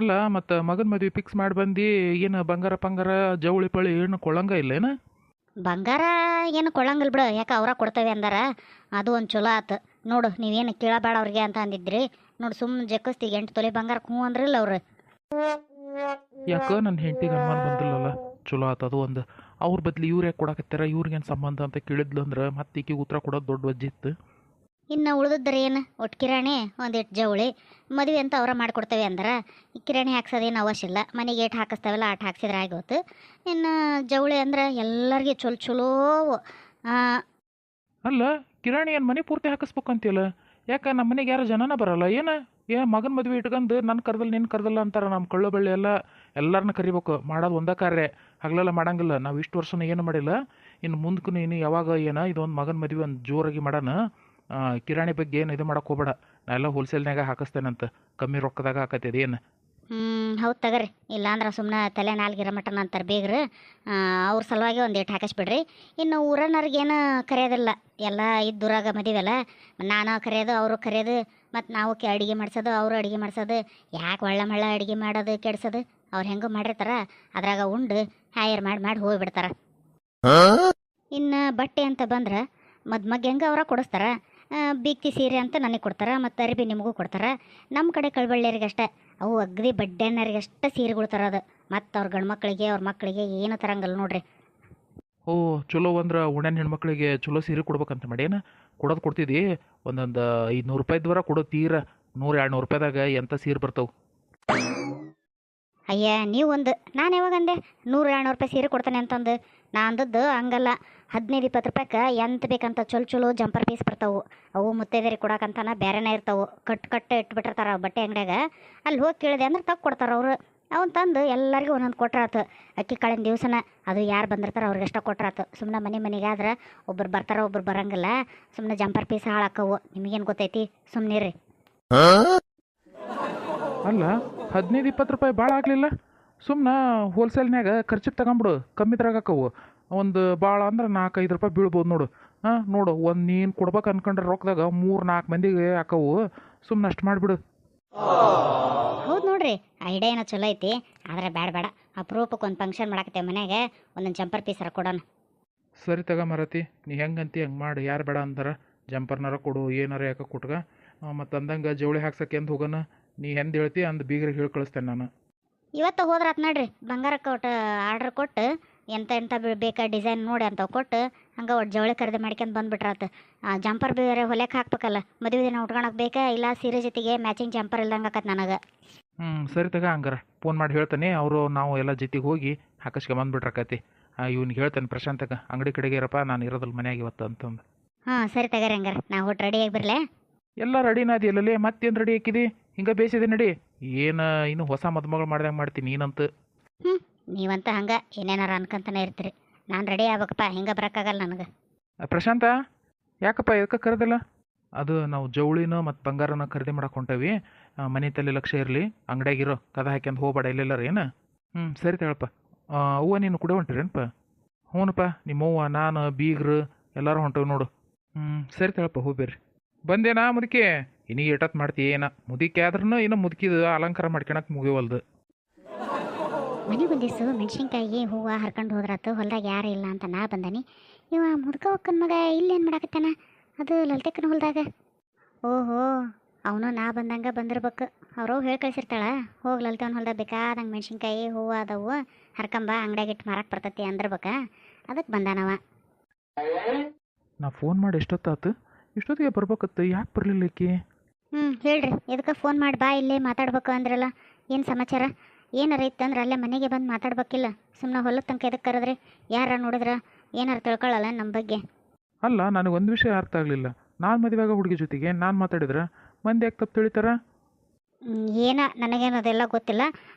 ಅಲ್ಲ ಮತ್ತು ಮಗನ ಮದ್ವೆ ಫಿಕ್ಸ್ ಮಾಡಿ ಬಂದು ಏನು ಬಂಗಾರ ಪಂಗಾರ ಜವಳಿ ಪಳಿ ಏನು ಕೊಳಂಗ ಇಲ್ಲೇನ? ಬಂಗಾರ ಏನು ಕೊಡಂಗಿಲ್ಲ ಬಿಡು, ಯಾಕೆ ಅವ್ರ ಕೊಡ್ತೇವೆ ಅಂದಾರ. ಅದು ಒಂದು ಚಲೋ ಆತು ನೋಡು. ನೀವೇನು ಕೇಳಬೇಡ ಅವ್ರಿಗೆ ಅಂತ ಅಂದಿದ್ರಿ ನೋಡು. ಸುಮ್ಮನೆ ಜಕ್ಕಸ್ತಿಗೆ 8 ತೊಲೆ ಬಂಗಾರ ಹ್ಞೂ ಅಂದ್ರಿಲ್ಲ ಅವ್ರು. ಯಾಕೆ ನನ್ನ ಹೆಂಡತಿಗೆ ಅನುಮಾನ ಬಂದಿಲ್ಲಲ್ಲ? ಚಲೋ ಆತು ಅದು ಒಂದು. ಅವ್ರ ಬದ್ಲಿ ಇವ್ರು ಯಾಕೆ ಕೊಡಕತ್ತಾರ, ಇವ್ರಿಗೇನು ಸಂಬಂಧ ಅಂತ ಕೇಳಿದ್ಲು ಅಂದ್ರೆ ಮತ್ತೆ ಈಕಿಗೆ ಉತ್ತರ ಕೊಡೋದು ದೊಡ್ಡ ವಜ್ಜಿತ್ತು. ಇನ್ನು ಉಳಿದಿದ್ದರೆ ಏನು, ಒಟ್ಟು ಕಿರಾಣಿ ಒಂದಿಟ್ಟು ಜವಳಿ ಮದುವೆ ಅಂತ ಅವ್ರ ಮಾಡಿಕೊಡ್ತೇವೆ ಅಂದ್ರೆ ಈ ಕಿರಾಣಿ ಹಾಕ್ಸೋದೇನು ಅವಶ್ಯ ಇಲ್ಲ. ಮನೆಗೆ ಏಟು ಹಾಕಿಸ್ತಾವಲ್ಲ ಆಟ ಹಾಕ್ಸಿದ್ರೆ ಆಗೋತು. ಇನ್ನು ಜವಳಿ ಅಂದ್ರೆ ಎಲ್ಲರಿಗೆ ಚಲೋ ಚಲೋ. ಅಲ್ಲ, ಕಿರಾಣಿ ಏನು ಮನೆ ಪೂರ್ತಿ ಹಾಕಿಸ್ಬೇಕಂತಿಲ್ಲ? ಯಾಕೆ ನಮ್ಮ ಮನೆಗೆ ಯಾರು ಜನನ ಬರಲ್ಲ ಏನು? ಮಗನ ಮದುವೆ ಇಟ್ಕೊಂಡು ನನ್ನ ಕರ್ದಲ್ಲ ನಿನ್ನ ಕರ್ದಲ್ಲ ಅಂತಾರೆ. ನಮ್ಮ ಕಳ್ಳು ಬಳ್ಳಿ ಎಲ್ಲ ಎಲ್ಲರನ್ನ ಕರಿಬೇಕು. ಮಾಡೋದು ಒಂದೇ ಕಾರ್ಯ, ಹಗಲೆಲ್ಲ ಮಾಡಂಗಿಲ್ಲ. ನಾವು ಇಷ್ಟು ವರ್ಷನೂ ಏನು ಮಾಡಿಲ್ಲ. ಇನ್ನು ಮುಂದಕ್ಕೂ ನೀನು ಯಾವಾಗ ಇದೊಂದು ಮಗನ ಮದುವೆ ಒಂದು ಜೋರಾಗಿ ಮಾಡೋಣ. ಕಿರಾಣಿ ಬಗ್ಗೆ ಏನು ಇದು ಮಾಡಕ್ಕೆ ಹೋಗ್ಬೇಡ. ನಾ ಎಲ್ಲ ಹೋಲ್ಸೇಲ್ನಾಗ ಹಾಕಿಸ್ತೇನಂತ, ಕಮ್ಮಿ ರೊಕ್ಕದಾಗ ಹಾಕತ್ತದ ಏನು? ಹೌದು ತಗರಿ. ಇಲ್ಲಾಂದ್ರೆ ಸುಮ್ಮನೆ ತಲೆ ನಾಲ್ಗಿರೋ ಮಟನ್ ಅಂತಾರೆ ಬೇಗ್ರು. ಅವ್ರ ಸಲುವಾಗಿ ಒಂದೇಟು ಹಾಕಿಸ್ಬಿಡ್ರಿ. ಇನ್ನು ಊರನ್ನವ್ರಿಗೇನು ಕರೆಯೋದಿಲ್ಲ, ಎಲ್ಲ ಇದ್ದೂರಾಗ ಮದುವೆಲ್ಲ. ನಾನು ಕರೆಯೋದು, ಅವರು ಕರೆಯೋದು, ಮತ್ತು ನಾವು ಅಡುಗೆ ಮಾಡಿಸೋದು, ಅವರು ಅಡುಗೆ ಮಾಡಿಸೋದು. ಯಾಕೆ ಒಳ್ಳೆ ಮಳ್ಳ ಅಡುಗೆ ಮಾಡೋದು ಕೆಡ್ಸೋದು? ಅವ್ರು ಹೆಂಗೂ ಮಾಡಿರ್ತಾರ, ಅದ್ರಾಗ ಉಂಡು ಹ್ಯಾಯರ್ ಮಾಡಿ ಹೋಗಿಬಿಡ್ತಾರೆ. ಇನ್ನು ಬಟ್ಟೆ ಅಂತ ಬಂದ್ರೆ ಮಗ್ಗೆ ಹೆಂಗೆ ಅವರ ಕೊಡಿಸ್ತಾರ. ಬೀಗ್ತಿ ಸೀರೆ ಅಂತ ನನಗೆ ಕೊಡ್ತಾರೆ, ಮತ್ತು ಅರಿಬಿ ನಿಮಗೂ ಕೊಡ್ತಾರೆ. ನಮ್ಮ ಕಡೆ ಕಳ್ಬಳ್ಳಿಯರಿಗಷ್ಟೇ ಅವು ಅಗ್ದಿ ಬಡ್ಡೆಣ್ಣರಿಗಷ್ಟೇ ಸೀರೆಗಳು ತರೋದು. ಮತ್ತು ಅವ್ರ ಗಂಡು ಮಕ್ಕಳಿಗೆ ಅವ್ರ ಮಕ್ಕಳಿಗೆ ಏನು ತರಂಗಲ್ಲ ನೋಡ್ರಿ. ಓ ಚಲೋ, ಅಂದ್ರೆ ಉಣ್ಯಾನ ಹೆಣ್ಮಕ್ಳಿಗೆ ಚಲೋ ಸೀರೆ ಕೊಡ್ಬೇಕಂತ ಮಾಡೇನು? ಕೊಡೋದು ಕೊಡ್ತಿದ್ದಿ. ಒಂದೊಂದು 500 ರೂಪಾಯಿದ್ವರ ಕೊಡೋ ತೀರ 100-200 ರೂಪಾಯಿದಾಗ ಎಂಥ ಸೀರೆ ಬರ್ತಾವೆ. ಅಯ್ಯ ನೀವು ಒಂದು, ನಾನು ಯಾವಾಗ ಅಂದೆ 100-200 ರೂಪಾಯಿ ಸೀರೆ ಕೊಡ್ತಾನೆ ಅಂತಂದು? ನಾ ಅಂದದ್ದು ಹಂಗಲ್ಲ. 15-20 ರೂಪಾಯಿಗೆ ಎಂತ ಬೇಕಂತ ಚಲೋ ಜಂಪರ್ ಪೀಸ್ ಬರ್ತಾವೆ. ಅವು ಮುತ್ತೈದೆರಿಗೆ ಕೊಡಕಂತಾನ ಬೇರೆನೇ ಇರ್ತಾವೆ. ಕಟ್ಟು ಇಟ್ಬಿಟ್ಟಿರ್ತಾರೆ ಬಟ್ಟೆ ಅಂಗಡಿಯಾಗ. ಅಲ್ಲಿ ಹೋಗಿ ಕೇಳಿದೆ ಅಂದ್ರೆ ತಪ್ಪು ಕೊಡ್ತಾರೆ ಅವರು. ಅವನು ತಂದು ಎಲ್ಲರಿಗೂ ಒಂದೊಂದು ಕೊಟ್ರಾತು. ಅಕ್ಕಿ ಕಾಳಿನ ದಿವಸನ ಅದು ಯಾರು ಬಂದಿರ್ತಾರೆ ಅವ್ರಿಗೆ ಎಷ್ಟ ಕೊಟ್ರಾತು. ಸುಮ್ಮನೆ ಮನೆಗಾದ್ರೆ ಒಬ್ಬರು ಬರ್ತಾರೆ ಒಬ್ಬರು ಬರಂಗಿಲ್ಲ. ಸುಮ್ಮನೆ ಜಂಪರ್ ಪೀಸ್ ಹಾಳಾಕವು. ನಿಮಗೇನು ಗೊತ್ತೈತಿ, ಸುಮ್ಮನಿರಿ. ಅಲ್ಲ, 15-20 ರೂಪಾಯಿ ಭಾಳ ಆಗಲಿಲ್ಲ? ಸುಮ್ಮನೆ ಹೋಲ್ಸೇಲ್ನ್ಯಾಗ ಖರ್ಚಿಗೆ ತಗೊಂಬಿಡು, ಕಮ್ಮಿದ್ರಾಗ ಹಾಕವು. ಒಂದು ಭಾಳ ಅಂದ್ರೆ 4-5 ರೂಪಾಯಿ ಬೀಳ್ಬೋದು ನೋಡು. ನೋಡು, ಒಂದು ನೀನು ಕೊಡ್ಬೇಕು ಅನ್ಕೊಂಡ್ರೆ ರೊಕ್ಕದಾಗ 3-4 ಮಂದಿಗೆ ಹಾಕವು. ಸುಮ್ಮನೆ ಅಷ್ಟು ಮಾಡಿಬಿಡು. ಹೌದು ನೋಡ್ರಿ, ಐಡಿಯಾ ಏನೋ ಚಲೋ ಐತಿ. ಆದರೆ ಬೇಡ, ಅಪರೂಪಕ್ಕೆ ಒಂದು ಫಂಕ್ಷನ್ ಮಾಡಾಕತ್ತೇವೆ ಮನ್ಯಾಗೆ. ಒಂದೊಂದು ಜಂಪರ್ ಪೀಸರ ಕೊಡೋಣ. ಸರಿ ತಗ ಮರತಿ, ನೀ ಹೆಂಗಂತಿ ಹಂಗೆ ಮಾಡಿ. ಯಾರು ಬೇಡ ಅಂತಾರೆ? ಜಂಪರ್ನಾರ ಕೊಡು, ಏನಾರ ಯಾಕೆ ಕೊಟ್ಗ. ಮತ್ತು ಅಂದಂಗೆ ಜವಳಿ ಹಾಕ್ಸಕ್ಕೆ ಎಂದು ಹೋಗೋಣ. ನೀ ಹೆಂದು ಹೇಳ್ತಿ ಅಂದು ಬೀಗ್ರಿಗೆ ಹೇಳಿ ಕಳಿಸ್ತೇನೆ ನಾನು. ಇವತ್ತು ಹೋದ್ರಾತ್ ನೋಡ್ರಿ. ಬಂಗಾರಕ್ಕೆ ಒಟ್ಟು ಆರ್ಡ್ರ್ ಕೊಟ್ಟು ಎಂತ ಬೇಕಾ ಡಿಸೈನ್ ನೋಡಿ ಅಂತ ಕೊಟ್ಟು ಹಂಗೆ ಒಟ್ಟು ಜವಳಿ ಖರೀದಿ ಮಾಡ್ಕೊಂಡು ಬಂದುಬಿಟ್ರಾತು. ಜಂಪರ್ ಬೇರೆ ಹೊಲೆಕ್ಕೆ ಹಾಕ್ಬೇಕಲ್ಲ, ಮದುವೆ ದಿನ ಉಟ್ಕೊಳಕ್ಕೆ ಬೇಕಾ ಇಲ್ಲ ಸೀರೆ ಜೊತೆಗೆ ಮ್ಯಾಚಿಂಗ್ ಜಂಪರ್ ಇಲ್ದಂಗೆ ಆಕತ್ ನನಗೆ. ಸರಿ ತಗ, ಹಂಗಾರ ಫೋನ್ ಮಾಡಿ ಹೇಳ್ತಾನೆ. ಅವರು ನಾವು ಎಲ್ಲ ಜೊತೆಗೆ ಹೋಗಿ ಹಾಕಿಸ್ಕೊಂಬಂದ್ಬಿಟ್ರಕತಿ. ಇವ್ನಿಗೆ ಹೇಳ್ತಾನೆ ಪ್ರಶಾಂತಗ, ಅಂಗಡಿ ಕಡೆಗೆ ಇರಪ್ಪ, ನಾನು ಇರೋದಿಲ್ಲ ಮನ್ಯಾಗ ಇವತ್ತು ಅಂತಂದು. ಸರಿ ತಗರಿ ಹಂಗಾರ. ನಾವು ಒಟ್ಟು ರೆಡಿಯಾಗಿ ಬರಲೇ? ಎಲ್ಲ ರೆಡಿನ ಅದೆಲ್ಲೇ, ಮತ್ತೇನು ರೆಡಿ ಹಾಕಿದಿ? ಹಿಂಗೆ ಬೇಸಿದೆ ನಡಿ. ಏನು ಇನ್ನು ಹೊಸ ಮದುಮಗಳು ಮಾಡ್ದಂಗೆ ಮಾಡ್ತೀನಿ ನೀನಂತ. ನೀವಂತ ಹಂಗೆ ಏನೇನಾರ ಅನ್ಕೊಂತಾನೆ ಇರ್ತೀರಿ. ನಾನು ರೆಡಿ ಆಗ್ಬೇಕಪ್ಪ, ಹಿಂಗೆ ಬರೋಕ್ಕಾಗಲ್ಲ ನನಗೆ. ಪ್ರಶಾಂತ, ಯಾಕಪ್ಪ ಎದಕ್ಕೆ ಕರೆದಿಲ್ಲ? ಅದು ನಾವು ಜವಳಿನ ಮತ್ತು ಬಂಗಾರನ ಖರೀದಿ ಮಾಡಕ್ಕೆ ಹೊಂಟೇವಿ. ಮನೆ ತಲೆ ಲಕ್ಷ್ಯ ಇರಲಿ, ಅಂಗಡಿಯಾಗಿರೋ ಕದ ಹಾಕ್ಯಂದು ಹೋಗ್ಬೇಡ ಇಲ್ಲೆಲ್ಲರ ಏನು. ಸರಿ ತಗೊಳಪ್ಪ. ಅವ್ವ ನೀನು ಕೂಡ ಹೊಂಟಿರೇನಪ್ಪ? ಹ್ಞೂನಪ್ಪ, ನಿಮ್ಮವ್ವ ನಾನು ಬೀಗ್ರು ಎಲ್ಲರೂ ಹೊಂಟೇವಿ ನೋಡು. ಸರಿ ತಗೊಳಪ್ಪ, ಹೋಗ್ಬೇರಿ. ಬಂದೇನಾ ಮುದುಕಿ? ಇನ್ನೀಗ ಏಟತ್ತು ಮಾಡ್ತೀಯ ಏನ? ಮುದುಕಿ ಆದ್ರೂ ಇನ್ನು ಮುದುಕಿದು ಅಲಂಕಾರ ಮಾಡ್ಕೊಳಕ್ಕೆ ಮುಗಿವಲ್ದು. ಮನೆ ಬಂದಿಸು ಮೆಣಸಿನ್ಕಾಯಿ ಹೂವು ಹರ್ಕೊಂಡು ಹೋದ್ರಾತು. ಹೊಲ್ದಾಗ ಯಾರು ಇಲ್ಲ ಅಂತ ನಾ ಬಂದಾನಿ. ಇವ ಮುಡ್ಕ ಒಕ್ಕನ ಮಗ ಇಲ್ಲೇನು ಮಾಡಾಕತ್ತಾನ? ಅದು ಲಲಿತಕ್ಕನ ಹೊಲ್ದಾಗ. ಓಹೋ, ಅವನು ನಾ ಬಂದಂಗೆ ಬಂದಿರ್ಬೇಕು. ಅವರು ಹೇಳಿ ಕಳಿಸಿರ್ತಾಳ, ಹೋಗಿ ಲಲಿತವನ ಹೊಲ್ದಾಗ ಬೇಕಾದಂಗೆ ಮೆಣಸಿನ್ಕಾಯಿ ಹೂವು ಅದಾವು, ಹರ್ಕಂಬ ಅಂಗಡಿಯಾಗ ಇಟ್ಟು ಮಾರಕ್ಕೆ ಬರ್ತೈತಿ ಅಂದಿರ್ಬೇಕ. ಅದಕ್ಕೆ ಬಂದಾನವ. ನಾ ಫೋನ್ ಮಾಡಿ ಎಷ್ಟೊತ್ತಾತು? ಇಷ್ಟೊತ್ತಿಗೆ ಬರ್ಬೇಕತ್ತು, ಯಾಕೆ ಬರಲಿಲ್ಲ ಈಕಿ? ಹೇಳ್ರಿ, ಎದಕ್ಕೆ ಫೋನ್ ಮಾಡಿ ಬಾ ಇಲ್ಲೇ ಮಾತಾಡ್ಬೇಕು ಅಂದ್ರಲ್ಲ. ಏನು ಸಮಾಚಾರ? ಏನಾರ ಇತ್ತಂದ್ರೆ ಅಲ್ಲೇ ಮನೆಗೆ ಬಂದು ಮಾತಾಡ್ಬೇಕಿಲ್ಲ. ಸುಮ್ಮನೆ ಹೊಲದ ತನಕ ಎದಕ್ಕೆ ಕರೆದ್ರಿ? ಯಾರ ನೋಡಿದ್ರೆ ಏನಾರು ತಿಳ್ಕೊಳ್ಳಲ್ಲ ನಮ್ಮ ಬಗ್ಗೆ. ಅಲ್ಲ, ನನಗೆ ಒಂದು ವಿಷಯ ಅರ್ಥ ಆಗಲಿಲ್ಲ. ನಾನು ಮದುವೆಯಾಗ ಹುಡುಗಿ ಜೊತೆಗೆ ನಾನು ಮಾತಾಡಿದ್ರೆ ಮಂದಿ ಯಾಕೆ ತಪ್ಪು ತಿಳಿತಾರ? ನನಗೇನು ಅದೆಲ್ಲ ಗೊತ್ತಿಲ್ಲ.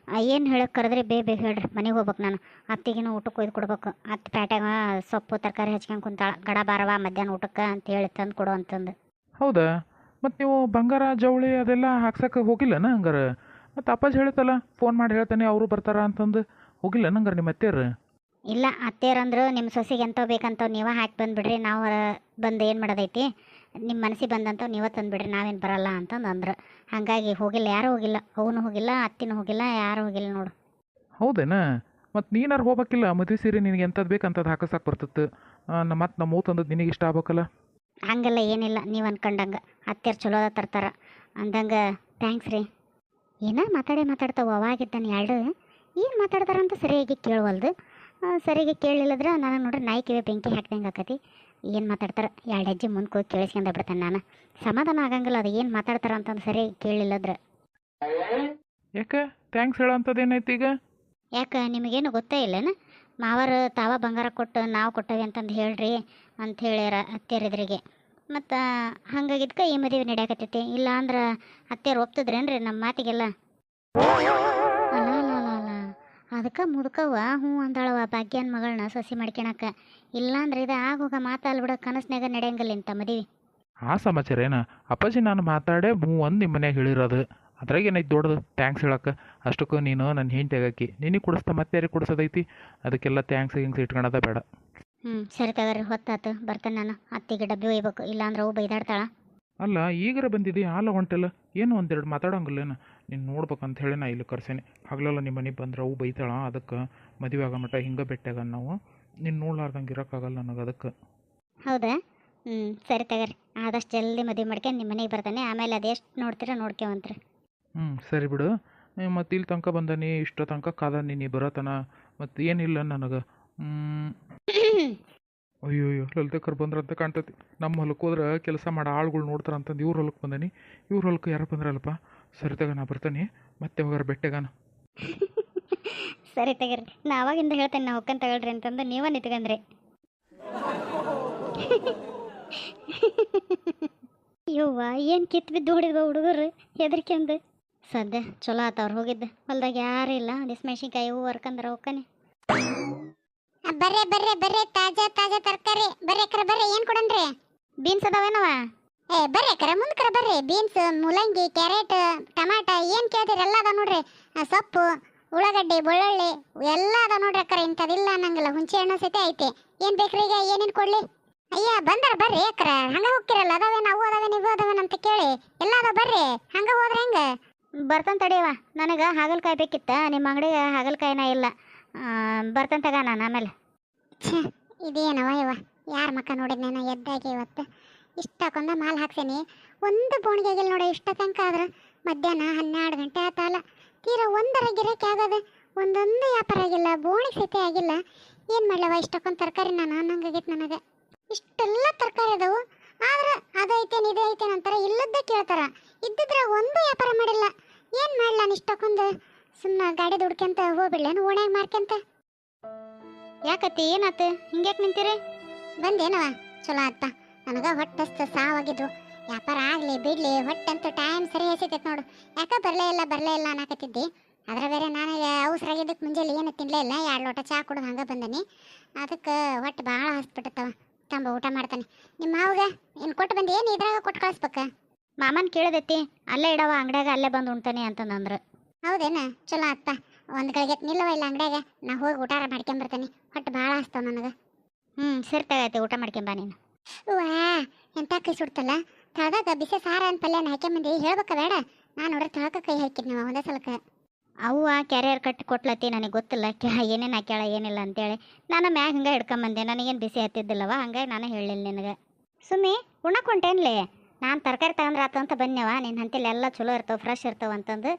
ಏನು ಹೇಳಕ್ಕೆ ಕರೆದ್ರಿ ಬೇಗ ಹೇಳ್ರಿ, ಮನೆಗೆ ಹೋಗ್ಬೇಕು ನಾನು. ಅತ್ತಿಗೇನು ಊಟಕ್ಕೆ ಒಯ್ದು ಕೊಡ್ಬೇಕು. ಅತ್ತೆ ಪ್ಯಾಟ್ಯಾಗ ಸೊಪ್ಪು ತರಕಾರಿ ಹಚ್ಕೊಂಡು ಕುಂತಾಳ. ಗಡ ಬಾರವ ಮಧ್ಯಾಹ್ನ ಊಟಕ್ಕೆ ಅಂತ ಹೇಳಿ ತಂದು ಕೊಡು ಅಂತಂದು. ಹೌದಾ? ಮತ್ತು ನೀವು ಬಂಗಾರ ಜವಳಿ ಅದೆಲ್ಲ ಹಾಕ್ಸಕ್ಕೆ ಹೋಗಿಲ್ಲನ ಹಂಗಾರ? ಮತ್ತು ಅಪ್ಪಾಜಿ ಹೇಳ್ತಲ್ಲ ಫೋನ್ ಮಾಡಿ ಹೇಳ್ತಾನೆ ಅವರು ಬರ್ತಾರ ಅಂತಂದು, ಹೋಗಿಲ್ಲ ನಂಗಾರ ನಿಮ್ಮ ಅತ್ತೆಯರು? ಇಲ್ಲ, ಅತ್ತೇರಂದ್ರು ನಿಮ್ಮ ಸೊಸೆಗೆ ಎಂತ ಬೇಕಂತ ನೀವೇ ಹಾಕಿ ಬಂದುಬಿಡ್ರಿ, ನಾವು ಬಂದು ಏನು ಮಾಡೋದೈತಿ. ನಿಮ್ಮ ಮನಸ್ಸಿಗೆ ಬಂದಂಥವು ನೀವೇ ತಂದುಬಿಡ್ರಿ, ನಾವೇನು ಬರಲ್ಲ ಅಂತಂದು ಅಂದ್ರು. ಹಾಗಾಗಿ ಹೋಗಿಲ್ಲ, ಯಾರೂ ಹೋಗಿಲ್ಲ, ಅವನು ಹೋಗಿಲ್ಲ, ಅತ್ತಿನೂ ಹೋಗಿಲ್ಲ, ಯಾರೂ ಹೋಗಿಲ್ಲ ನೋಡು. ಹೌದೇನಾ? ಮತ್ತು ನೀನಾರು ಹೋಗ್ಬೇಕಿಲ್ಲ, ಮದುವೆ ಸೀರೆ ನಿನಗೆ ಎಂಥದ್ದು ಬೇಕು ಅಂಥದ್ದು ಹಾಕಸಕ್ಕೆ ಬರ್ತತ್ತು. ಮತ್ತು ನಮ್ಮ ಮೂವ್ ತಂದದ್ದು ನಿನಗೆ ಇಷ್ಟ ಆಗ್ಬೇಕಲ್ಲ. ಹಂಗೆಲ್ಲ ಏನಿಲ್ಲ, ನೀವು ಅನ್ಕೊಂಡಂಗೆ ಅತ್ತೆರು ಚಲೋ ತರ್ತಾರೆ ಅಂದಂಗೆ. ಥ್ಯಾಂಕ್ಸ್ ರೀ. ಏನೋ ಮಾತಾಡ್ತಾವೆ ಅವಾಗಿದ್ದಾನೆ ಎರಡು. ಏನು ಮಾತಾಡ್ತಾರಂತ ಸರಿಯಾಗಿ ಕೇಳವಲ್ದು. ಸರಿಯಾಗಿ ಕೇಳಿಲ್ಲದ್ರೆ ನನಗೆ ನೋಡ್ರಿ ನಾಯಿ ಕಿವಿ ಬೆಂಕಿ ಹಾಕ್ದಂಗೆ ಆಕತಿ. ಏನು ಮಾತಾಡ್ತಾರೆ ಎರಡು ಹೆಜ್ಜೆ ಮುಂದೆ ಹೋಗಿ ಕೇಳಿಸ್ಕೊಂಡ ಬಿಡ್ತಾನೆ ನಾನು. ಸಮಾಧಾನ ಆಗಂಗಿಲ್ಲ ಅದು ಏನು ಮಾತಾಡ್ತಾರೆ ಅಂತಂದು ಸರಿಯಾಗಿ ಕೇಳಿಲ್ಲದ್ರೆ. ಯಾಕೆ ಥ್ಯಾಂಕ್ಸ್ ಹೇಳೋ ಅಂಥದ್ದು ಏನೈತಿ ಈಗ? ಯಾಕೆ ನಿಮಗೇನು ಗೊತ್ತೇ ಇಲ್ಲೇನ? ಮಾವರು ತಾವ ಬಂಗಾರ ಕೊಟ್ಟು ನಾವು ಕೊಟ್ಟವಿ ಅಂತಂದು ಹೇಳ್ರಿ ಅಂತ ಹೇಳ್ಯಾರ ಅತ್ತೆಯರಿದ್ರಿಗೆ. ಮತ್ತು ಹಂಗಾಗಿದ್ಕೆ ಈ ಮದುವೆ ನಡೆಯಕತ್ತೈತಿ. ಇಲ್ಲ ಅಂದ್ರೆ ಅತ್ತೆಯರು ಒಪ್ತಿದ್ರೇನ್ರಿ ನಮ್ಮ ಮಾತಿಗೆಲ್ಲ? ಅಲ್ಲ ಅದಕ್ಕೆ ಮುದುಕವ್ವ ಹ್ಞೂ ಅಂದಾಳವ ಭಾಗ್ಯನ ಮಗಳನ್ನ ಸೊಸಿ ಮಾಡ್ಕೊಳಕ್ಕೆ. ಇಲ್ಲಾಂದ್ರೆ ಇದು ಆಗೋಗ ಮಾತಲ್ಬಿಡ, ಕನಸ್ನಾಗ ನಡೆಯಂಗಿಲ್ಲ ಇಂಥ ಮದುವೆ. ಆ ಸಮಾಚಾರ ಏನ? ಅಪ್ಪಾಜಿ ನಾನು ಮಾತಾಡೇ ಒಂದು ನಿಮ್ಮ ಮನ್ಯಾಗ ಹೇಳಿರೋದು. ಅದ್ರಾಗ ಏನೈತಿ ದೊಡ್ಡದು ಥ್ಯಾಂಕ್ಸ್ ಹೇಳಕ್ಕೆ? ಅಷ್ಟಕ್ಕೂ ನೀನು ನನ್ನ ಹೆಂಡತಿ ಆಗಕ್ಕೆ ನಿನಗೆ ಕೊಡಿಸ್ತಾ ಮತ್ತೆ ಯಾರಿಗೆ ಕೊಡಿಸೋದೈತಿ? ಅದಕ್ಕೆಲ್ಲ ಥ್ಯಾಂಕ್ಸ್ ಹಿಂಗ್ಸ್ ಇಟ್ಕೊಳೋದ ಬೇಡ. ಸರಿ ತಗೋರಿ, ಹೊತ್ತಾತು ಬರ್ತೇನೆ ನಾನು. ಅತ್ತಿಗೆ ಡಬ್ಬಿ ಒಯ್ಬೇಕು, ಇಲ್ಲಾಂದ್ರೆ ಅವು ಬೈದಾಡ್ತಾಳ. ಅಲ್ಲ ಈಗರ ಬಂದಿದ್ದಿ ಹಾಲ ಹೊಂಟಲ್ಲ, ಏನು ಒಂದೆರಡು ಮಾತಾಡೋಂಗಿಲ್ಲೇನ? ನೀನು ನೋಡ್ಬೇಕಂತ ಹೇಳಿ ನಾ ಇಲ್ಲಿ ಕರ್ಸೇನೆ. ಹಗಲೆಲ್ಲ ನಿಮ್ಮ ಮನೆಗೆ ಬಂದ್ರೆ ಅವು ಬೈತಾಳ. ಅದಕ್ಕೆ ಮದುವೆ ಆಗೋ ಮಟ್ಟ ಹಿಂಗೆ ಬೆಟ್ಟಾಗ ನಾವು ನೀನು ನೋಡ್ಲಾರ್ದಂಗೆ ಇರೋಕ್ಕಾಗಲ್ಲ ನನಗೆ. ಅದಕ್ಕೆ ಹೌದಾ? ಸರಿ ತಗೋರಿ, ಆದಷ್ಟು ಜಲ್ದಿ ಮದುವೆ ಮಾಡ್ಕೊಂಡು ನಿಮ್ಮ ಮನೆಗೆ ಬರ್ತಾನೆ. ಆಮೇಲೆ ಅದೆಷ್ಟು ನೋಡ್ತೀರ ನೋಡ್ಕೊವಂತ್ರಿ. ಸರಿ ಬಿಡು. ಮತ್ತು ಇಲ್ಲಿ ತನಕ ಬಂದಾನಿ, ಇಷ್ಟೋ ತನಕ ಕಾದ ನೀನು ಬರೋತನ. ಮತ್ತು ಏನಿಲ್ಲ ನನಗೆ. ಅಯ್ಯೋ ಲಲಿತಕ್ಕರ್ ಬಂದ್ರಂತ ಕಾಣ್ತೈತಿ. ನಮ್ಮ ಹೊಲಕ್ಕೆ ಹೋದ್ರೆ ಕೆಲಸ ಮಾಡೋ ಆಳುಗಳು ನೋಡ್ತಾರೆ ಅಂತಂದು ಇವ್ರ ಹೊಲಕ್ಕೆ ಬಂದಾನಿ. ಇವ್ರ ಹೊಲಕ್ಕೆ ಯಾರು ಬಂದ್ರಲ್ಲಪ್ಪ. ಸರಿ ತಗ ನಾ ಬರ್ತಾನೆ, ಮತ್ತೆ ಹೋಗಾರ ಬೆಟ್ಟೆಗಾನ. ಸರಿ ತಗೋರಿ, ನಾ ಅವಾಗಿಂದ ಹೇಳ್ತೇನೆ ನಾ ಹೊಕ್ಕನ್ ತಗೊಳ್ರಿ ಅಂತಂದು ನೀವ ನಿತ್ಕಂದ್ರಿ. ಯವ್ವ ಏನು ಕಿತ್ತು ಬಿದ್ದು ಹೊಡಿದ್ವ ಹುಡುಗರು ಹೆದರ್ಕೆಂದು. ಸದ್ಯ ಚಲೋ ಆತವ್ರು ಹೋಗಿದ್ದು. ಹೊಲ್ದಾಗ ಯಾರು ಇಲ್ಲ. ಮೆಣಸಿನ್ಕಾಯಿ ಹೂವು ಹರ್ಕಂದ್ರೆ ಹೋಗ್ತಾನೆ. ಬರ್ರೆ ತಾಜಾ ತರಕಾರಿ ಬರ್ರಿ ಅಕ್ರ, ಬರ್ರಿ. ಏನು ಕೊಡನ್ರಿ? ಬೀನ್ಸ್ ಅದಾವೇನವ? ಬರ್ರಿ ಅಕ್ರ, ಮುಂದ್ಕರ ಬರ್ರಿ. ಬೀನ್ಸ್, ಮೂಲಂಗಿ, ಕ್ಯಾರೆಟ್, ಟಮಾಟ ಏನು ಕೇಳ್ತೀರಿ ಎಲ್ಲ ಅದ ನೋಡ್ರಿ. ಸೊಪ್ಪು, ಉಳ್ಳಾಗಡ್ಡಿ, ಬೆಳ್ಳುಳ್ಳಿ ಎಲ್ಲ ಅದ ನೋಡ್ರಿ ಅಕ್ರ. ಇಂಥದಿಲ್ಲ ಅನ್ನಂಗಿಲ್ಲ. ಹುಂಚೆ ಹಣ್ಣು ಸಹಿತ ಐತೆ. ಏನು ಬೇಕ್ರಿ ಈಗ? ಏನೇನು ಕೊಡ್ಲಿ? ಅಯ್ಯ ಬಂದಾರ ಬರ್ರಿ ಅಕ್ರ. ಹಂಗ ಹೋಗ್ತಿರಲ್ಲ, ಅದಾವೇನು ಅವು ಅದಾವೇನು ಇವು ಅದಾವೇನು ಅಂತ ಕೇಳಿ ಎಲ್ಲ ಅದ ಬರ್ರಿ. ಹಂಗ ಹೋದ್ರೆ ಹೆಂಗ? ಬರ್ತಾನೆ ತಡಿಯವ, ನನಗೆ ಹಾಗಲಕಾಯಿ ಬೇಕಿತ್ತ. ನಿಮ್ಮ ಅಂಗಡಿಗೆ ಹಾಗಲಕಾಯಿನ ಇಲ್ಲ. ಬರ್ತಾನೆ ತಗ ನಾನು ಆಮೇಲೆ. ಇದೇನವ ಯವ್ವ, ಯಾರ ಮಕ್ಕ ನೋಡಿದ್ ನಾನು ಎದ್ದಾಗೆ ಇವತ್ತು. ಇಷ್ಟಕ್ಕೊಂದ ಮಾಲ್ ಹಾಕ್ಸೇನಿ, ಒಂದು ಬೋಣಿಗೆ ಆಗಿಲ್ಲ ನೋಡಿ. ಇಷ್ಟ ತನಕ ಆದ್ರೆ ಮಧ್ಯಾಹ್ನ 12 ಗಂಟೆ ಆತಲ್ಲ. ತೀರಾ ಒಂದರ ಗಿರಕ್ಕೆ ಆಗೋದು, ಒಂದೊಂದು ವ್ಯಾಪಾರ ಆಗಿಲ್ಲ, ಬೋಣಿ ಸಹಿತ ಆಗಿಲ್ಲ. ಏನು ಮಾಡ್ಲವ, ಇಷ್ಟಕ್ಕೊಂದು ತರಕಾರಿ ನಾನು ಅನ್ನಂಗಾಗೈತೆ ನನಗೆ. ಇಷ್ಟೆಲ್ಲ ತರಕಾರಿ ಅದಾವು, ಆದ್ರೆ ಅದೈತೇನು ಇದು ಐತೇನು ಅಂತಾರೆ, ಇಲ್ಲದ್ದೇ ಕೇಳ್ತಾರ. ಇದ್ದಿದ್ರೆ ಒಂದು ವ್ಯಾಪಾರ ಮಾಡಿಲ್ಲ. ಏನು ಮಾಡ್ಲ ನಾನು ಇಷ್ಟಕ್ಕೊಂದು? ಸುಮ್ಮನೆ ಗಾಡಿ ದುಡ್ಕೊಂತ ಹೋಗ್ಬಿಡ್ಲೇನು ಓಣ್ಯಾಗ ಮಾರ್ಕೊಂತ? ಯಾಕತ್ತಿ ಏನಾತು ಹಿಂಗ್ಯಾಕೆ ನಿಂತೀರಿ? ಬಂದೇನವ? ಚಲೋ ಆತ. ನನಗೆ ಹೊಟ್ಟೆಸ್ತ ಸಾವಾಗಿದ್ದು. ವ್ಯಾಪಾರ ಆಗಲಿ ಬಿಡಲಿ, ಹೊಟ್ಟೆಂತೂ ಟೈಮ್ ಸರಿ ಹಸಿತೈತೆ ನೋಡು. ಯಾಕೆ ಬರಲೇ ಇಲ್ಲ ಅನ್ನಕತ್ತಿದ್ದೆ. ಅದ್ರ ಬೇರೆ ನನಗೆ ಅವಸರಾಗಿದ್ದಕ್ಕೆ ಮುಂಜಾನೆ ಏನು ತಿನ್ನಲೇ ಇಲ್ಲ. 2 ಲೋಟ ಚಹಾ ಕುಡಿದು ಹಂಗೆ ಬಂದನಿ. ಅದಕ್ಕೆ ಹೊಟ್ಟೆ ಭಾಳ ಹಸ್ಬಿಟ್ಟತ್ತವ. ತಂಬ ಊಟ ಮಾಡ್ತಾನೆ. ನಿಮ್ಮ ಮಾವಾಗ ಏನು ಕೊಟ್ಟು ಬಂದು ಏನು ಇದ್ರಾಗ ಕೊಟ್ಟು ಕಳಿಸ್ಬೇಕ? ಮಾಮನ್ ಕೇಳಿದೈತಿ, ಅಲ್ಲೇ ಇಡವ ಅಂಗಡ್ಯಾಗ, ಅಲ್ಲೇ ಬಂದು ಉಣ್ತಾನೆ ಅಂತಂದ್ರೆ. ಹೌದೇನ? ಚಲೋ ಆತ. ಒಂದು ಗಳಿಗೆ ನಿಲ್ಲವ ಇಲ್ಲ ಅಂಗಡ್ಯಾಗ, ನಾ ಹೋಗಿ ಊಟ ಮಾಡ್ಕೊಂಬರ್ತಾನೆ. ಹೊಟ್ಟೆ ಭಾಳ ಹಸ್ತಾವ ನನಗೆ. ಸರಿ ತಗೈತೆ, ಊಟ ಮಾಡ್ಕೊಂಬ ನೀನು. ವಾ ಎಂತ ಕೈ ಸುಡ್ತಲ್ಲ. ತಳದಾಗ ಬಿಸಿ ಸಾರ ಅಂತ ಪಲ್ಯನ ಹಾಕ್ಯಂಬಂದು ಹೇಳ್ಬೇಕ ಬೇಡ? ನಾನು ನೋಡ್ರಿ ತಳಕ ಕೈ ಹಾಕಿದ್ ನೀವು ಒಂದೇ ಸಲಕ್ಕೆ. ಅವ್ವ ಕ್ಯಾರಿಯರ್ ಕಟ್ಟಿ ಕೊಟ್ಲತ್ತಿ, ನನಗೆ ಗೊತ್ತಿಲ್ಲ ಏನೇನು ಹಾಕ್ಯಾಳ ಏನಿಲ್ಲ ಅಂತೇಳಿ. ನಾನು ಮ್ಯಾಗ ಹಂಗೆ ಹಿಡ್ಕೊಂಬಂದೆ. ನನಗೇನು ಬಿಸಿ ಹತ್ತಿದ್ದಿಲ್ಲವ, ಹಂಗಾಗಿ ನಾನು ಹೇಳಿಲ್ಲ ನಿನಗೆ. ಸುಮ್ಮನೆ ಉಣ್ಣಕೊಂಟೇನ್ಲಿ. ನಾನು ತರಕಾರಿ ತಗೊಂಡ್ರೆ ಆತಂತ ಬನ್ಯವ. ನಿನ್ನ ಹಂತಲ್ಲಿ ಎಲ್ಲ ಚಲೋ ಇರ್ತಾವೆ, ಫ್ರೆಶ್ ಇರ್ತಾವೆ ಅಂತಂದು.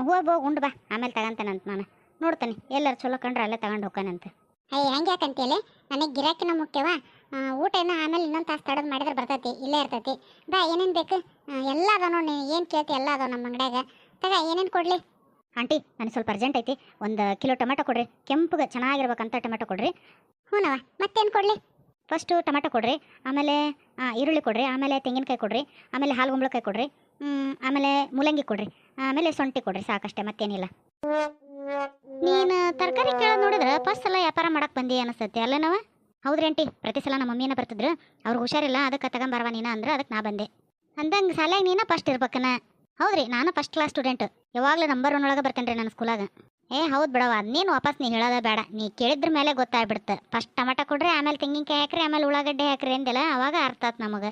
ಹೋಗಿ ಉಂಡು ಬಾ, ಆಮೇಲೆ ತಗೊಂತೇನಂತ ನಾನು ನೋಡ್ತಾನೆ. ಎಲ್ಲರೂ ಚಲೋ ಕಂಡ್ರೆ ಅಲ್ಲೇ ತಗೊಂಡು ಹೋಗ್ಕಾನಂತ. ಹಂಗೆ ಯಾಕಂತೇಳಿ? ನನಗೆ ಗಿರಾಕಿನ ಮುಖ್ಯವ. ಊಟ ಏನೋ ಆಮೇಲೆ ಇನ್ನೊಂದು ತಾಸು ತಡೋದು ಮಾಡಿದ್ರೆ ಬರ್ತೈತಿ, ಇಲ್ಲೇ ಇರ್ತೈತಿ. ಬಾ, ಏನೇನು ಬೇಕು ಎಲ್ಲ ಅದಾವ ನೋಡಿ. ನೀನು ಏನು ಕೇಳ್ತಿ ಎಲ್ಲ ಅದಾವ ನಮ್ಮ ಅಂಗಡ್ಯಾಗ. ತಗ, ಏನೇನು ಕೊಡಲಿ? ಆಂಟಿ, ನನಗೆ ಸ್ವಲ್ಪ ಅರ್ಜೆಂಟ್ ಐತಿ. 1 ಕಿಲೋ ಟೊಮೆಟೊ ಕೊಡ್ರಿ. ಕೆಂಪಗೆ ಚೆನ್ನಾಗಿರ್ಬೇಕಂತ ಟೊಮೆಟೊ ಕೊಡ್ರಿ. ಹ್ಞೂನವ, ಮತ್ತೇನು ಕೊಡಲಿ? ಫಸ್ಟು ಟೊಮೆಟೊ ಕೊಡ್ರಿ, ಆಮೇಲೆ ಈರುಳ್ಳಿ ಕೊಡ್ರಿ, ಆಮೇಲೆ ತೆಂಗಿನಕಾಯಿ ಕೊಡ್ರಿ, ಆಮೇಲೆ ಹಾಲು ಗುಂಬಳಕಾಯಿ ಕೊಡ್ರಿ, ಆಮೇಲೆ ಮೂಲಂಗಿ ಕೊಡ್ರಿ, ಆಮೇಲೆ ಶುಂಠಿ ಕೊಡ್ರಿ. ಸಾಕಷ್ಟೇ, ಮತ್ತೇನಿಲ್ಲ. ನೀನು ತರಕಾರಿ ಕೇಳೋದು ನೋಡಿದ್ರೆ ಫಸ್ಟ್ ಸಲ ವ್ಯಾಪಾರ ಮಾಡಕ್ಕೆ ಬಂದಿ ಅನಿಸ್ತೈತಿ ಅಲ್ಲೇನವ? ಹೌದ್ರಿ ಆಂಟಿ, ಪ್ರತಿ ಸಲ ನಮ್ಮ ಮಮ್ಮಿನ ಬರ್ತಿದ್ರು. ಅವ್ರಿಗೆ ಹುಷಾರಿಲ್ಲ, ಅದಕ್ಕೆ ತಗೊಂಬರ್ವ ನೀನು ಅಂದ್ರೆ ಅದಕ್ಕೆ ನಾ ಬಂದೆ. ಅಂದಂಗೆ ಸಾಲಾಗ ನೀನು ಫಸ್ಟ್ ಇರ್ಬೇಕನ? ಹೌದ್ರಿ, ನಾನು ಫಸ್ಟ್ ಕ್ಲಾಸ್ ಸ್ಟೂಡೆಂಟ್. ಯಾವಾಗಲೂ ನಂಬರ್ 1 ಒಳಗೆ ಬರ್ತೇನೆ ರೀ ನನ್ನ ಸ್ಕೂಲಾಗ. ಹೌದು ಬಿಡವ, ನೀನು ವಾಪಸ್ ನೀ ಹೇಳೋದ ಬೇಡ. ನೀ ಕೇಳಿದ್ರ ಮೇಲೆ ಗೊತ್ತಾಗ್ಬಿಡುತ್ತೆ. ಫಸ್ಟ್ ಟೊಮೆಟೊ ಕೊಡ್ರಿ, ಆಮೇಲೆ ತೆಂಗಿನಕಾಯಿ ಹಾಕ್ರಿ, ಆಮೇಲೆ ಉಳ್ಳಾಗಡ್ಡೆ ಹಾಕ್ರಿ ಅಂದೆಲ್ಲ, ಅವಾಗ ಅರ್ಥ ಆತು ನಮಗೆ.